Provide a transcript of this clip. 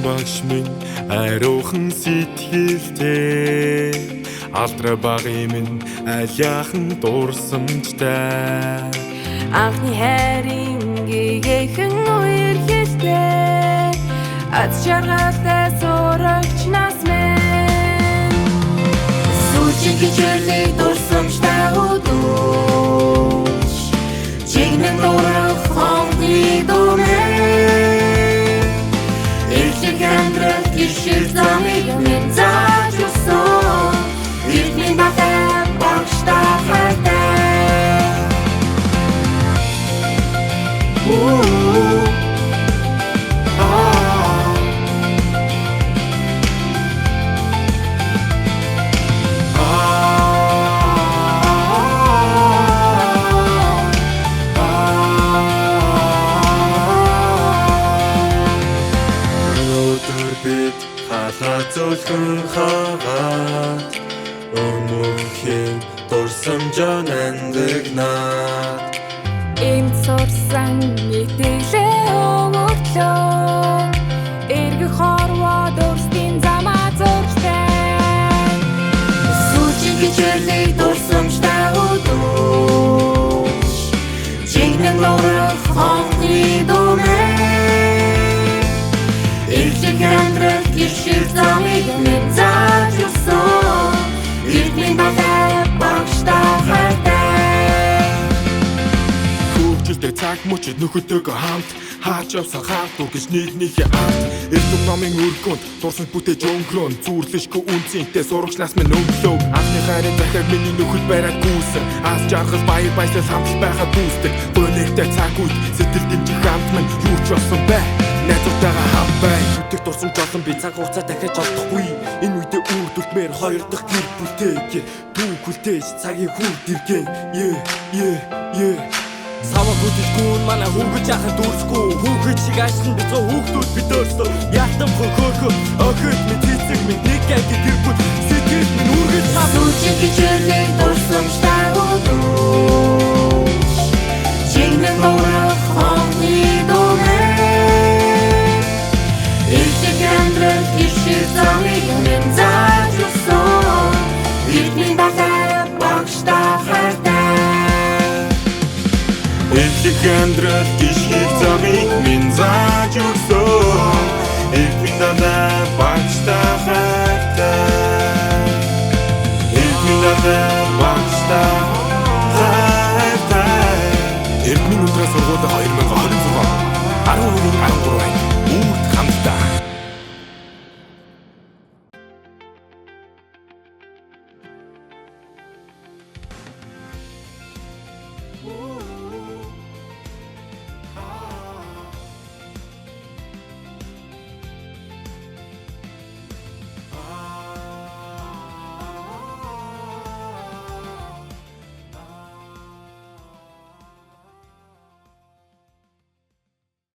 багш минь ариухан сэтгэлтэй алдраа багын минь аль яахан дурсамжтай анхны хайрын гэгэхэн үерхэлтэй аз жаргалтай сурагч нас минь сүүчиг хичээлийг дурсамжтай өдөөж чигнэн дурах хонхны дүүмэн эхлэх амьдрал гişir замыг минь зааж өсөн эртний батай багштай хайртай Хазуулхан хагаад өмөхийн дурсамжаа нандагнаад Энд сурсан мэдээлэл өгөглөө эргэх хорвоо дурсхийн замаа зурчтай сүүчиг хичээлийг дурсамжтай өдөөж чигнэн нурах хонхны дүүмэн эхлэх амьдрал гişir замыг минь зааж өсөн эртний батай багштай хайртай хөвгөлтэй цаг мөчөд нөхөдтэйгөө хамт хаач явсан хаалт үргэж нэгнийхээ арт эрдэм номын өргөнд дурсамж бүтээж өнгөрөн зүрлэшгүй үнцэнтэй сурагчлаас минь өглөө анхны хайрын захиаг миний нөхөд бариад гүйсэн аз жаргал баяр баясгал хамт байхад дүүсдэг гонигтай цаг үед сэтгэл дэмжих хамт минь юу ч болсон бай найзуудтайгаа хамт бай бүтэх дурсамж олон би цаг хугацаа дахиад олдохгүй энэ үедээ үрдүүлмээр хоёр дахь гэр бүлтэйг түүхэлдэж цагийн хүрд иргэн Сава хөдөлгүүн манай хөнгөж яхад дүүрсгүй хүүхэд шиг ажлын бицүү хүүхдүүд бид өөрсдөө ятам хөрхөөхөө охид минь цэцэг минь нэг анги гэр бүл сэтгэл минь үргэж сүүчиг хичээлийг дурсамжтай өдөөж чигнэн нурах хонхны дүүмэн эхлэх амьдрал гişir замыг минь зааж өсөн эртний батай багштай хайртай эхлэх амьдрал гişir замыг минь зааж өсөн